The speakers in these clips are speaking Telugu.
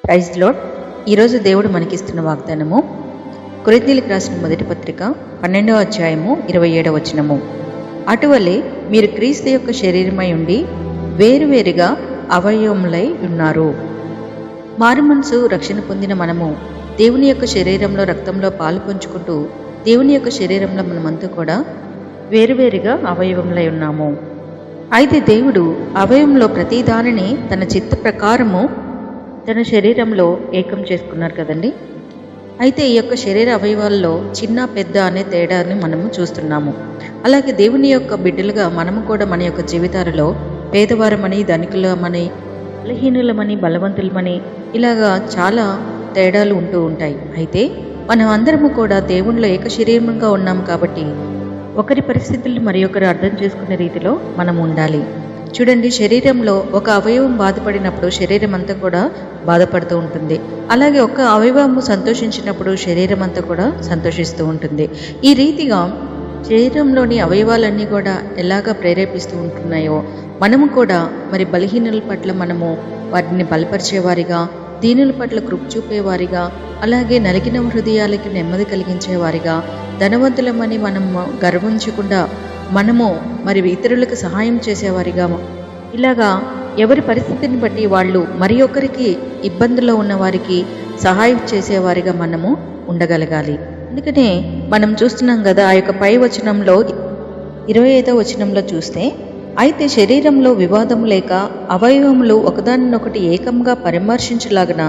Praise lord. ఈరోజు దేవుడు మనకిస్తున్న వాగ్దానము కొరింథీయులకు రాసిన మొదటి పత్రిక 12వ అధ్యాయము 27వ వచనము. అటువలే మీరు క్రీస్తు యొక్క శరీరమై ఉండి వేరువేరుగా అవయవములై ఉన్నారు. మారుమనసు రక్షణ పొందిన మనము దేవుని యొక్క శరీరంలో రక్తంలో పాలు పంచుకుంటూ దేవుని యొక్క శరీరంలో మనమంతా కూడా వేరువేరుగా అవయవములై ఉన్నాము. అయితే దేవుడు అవయవంలో ప్రతి దానిని తన చిత్త ప్రకారము తన శరీరంలో ఏకం చేసుకున్నారు కదండి. అయితే ఈ యొక్క శరీర అవయవాల్లో చిన్న పెద్ద అనే తేడాన్ని మనము చూస్తున్నాము. అలాగే దేవుని యొక్క బిడ్డలుగా మనము కూడా మన యొక్క జీవితాలలో పేదవారమని, ధనికులమని, బలహీనులమని, బలవంతులమని ఇలాగా చాలా తేడాలు ఉంటూ ఉంటాయి. అయితే మనం అందరము కూడా దేవునిలో ఏక శరీరంగా ఉన్నాం కాబట్టి ఒకరి పరిస్థితులు మరి ఒకరు అర్థం చేసుకునే రీతిలో మనం ఉండాలి. చూడండి, శరీరంలో ఒక అవయవం బాధపడినప్పుడు శరీరం అంతా కూడా బాధపడుతూ ఉంటుంది. అలాగే ఒక అవయవము సంతోషించినప్పుడు శరీరం అంతా కూడా సంతోషిస్తూ ఉంటుంది. ఈ రీతిగా శరీరంలోని అవయవాలన్నీ కూడా ఎలాగా ప్రేరేపిస్తూ ఉంటున్నాయో మనము కూడా మరి బలహీనుల పట్ల మనము వాటిని బలపరిచేవారిగా, దీనుల పట్ల కృప చూపేవారిగా, అలాగే నలిగిన హృదయాలకి నెమ్మది కలిగించేవారిగా, ధనవంతులమని మనము గర్వించకుండా మనము మరి ఇతరులకు సహాయం చేసేవారిగా, ఇలాగా ఎవరి పరిస్థితిని బట్టి వాళ్ళు మరి ఒకరికి ఇబ్బందుల్లో ఉన్న వారికి సహాయం చేసేవారిగా మనము ఉండగలగాలి. అందుకనే మనం చూస్తున్నాం కదా, ఆ యొక్క పై వచనంలో 25వ వచనంలో చూస్తే, అయితే శరీరంలో వివాదం లేక అవయవములు ఒకదానినొకటి ఏకంగా పరామర్శించులాగన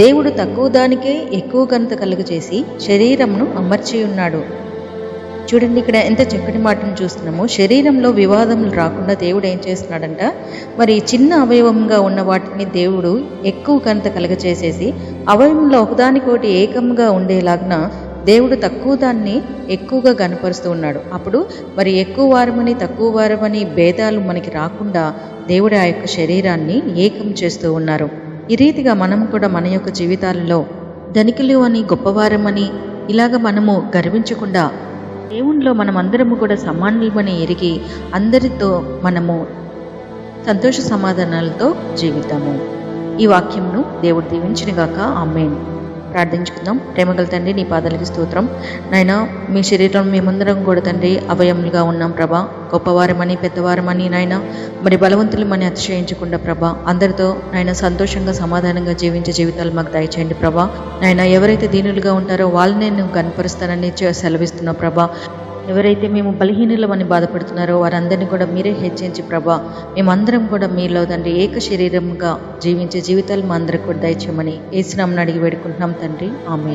దేవుడు తక్కువ దానికే ఎక్కువ ఘనత కలుగజేసి శరీరమును అమర్చి ఉన్నాడు. చూడండి, ఇక్కడ ఎంత చక్కటి మాటను చూస్తున్నాము. శరీరంలో వివాదములు రాకుండా దేవుడు ఏం చేస్తున్నాడంట, మరి చిన్న అవయవంగా ఉన్న వాటిని దేవుడు ఎక్కువ ఘనత కలగచేసేసి అవయవంలో ఒకదానికోటి ఏకంగా ఉండేలాగా దేవుడు తక్కువ దాన్ని ఎక్కువగా గనపరుస్తూ ఉన్నాడు. అప్పుడు మరి ఎక్కువ వారమని తక్కువ వారమని భేదాలు మనకి రాకుండా దేవుడు ఆ యొక్క శరీరాన్ని ఏకం చేస్తూ ఉన్నారు. ఈ రీతిగా మనం కూడా మన యొక్క జీవితాలలో ధనికులు అని, గొప్పవారమని ఇలాగ మనము గర్వించకుండా దేవునిలో మనం అందరము కూడా సమానులమని ఎరిగి అందరితో మనము సంతోష సమాధానాలతో జీవితాము. ఈ వాక్యంను దేవుడు దీవించునుగాక. ఆమేన్. ప్రార్థించుకుందాం. ప్రేమగల తండ్రి, నీ పాదాలకి స్తోత్రం. నాయన, మీ శరీరం మేమందరం కూడా తండ్రి అవయములుగా ఉన్నాం ప్రభా. గొప్పవారమని, పెద్దవారమని నాయన, మరి బలవంతులమని అతిశయించకుండా ప్రభా, అందరితో నాయన సంతోషంగా సమాధానంగా జీవించే జీవితాలు మాకు దయచేయండి ప్రభా. నాయన, ఎవరైతే దీనులుగా ఉంటారో వాళ్ళనే నువ్వు కనపరుస్తానని సెలవిస్తున్నావు ప్రభా. ఎవరైతే మేము బలహీనులమని బాధపడుతున్నారో వారందరినీ కూడా మీరే హెచ్చించి ప్రభా, మేమందరం కూడా మీలో తండ్రి ఏక శరీరంగా జీవించే జీవితాలు మా అందరికి కూడా దయచేయమని యేసు నామమున అడిగి వేడుకుంటున్నాం తండ్రి. ఆమేన్.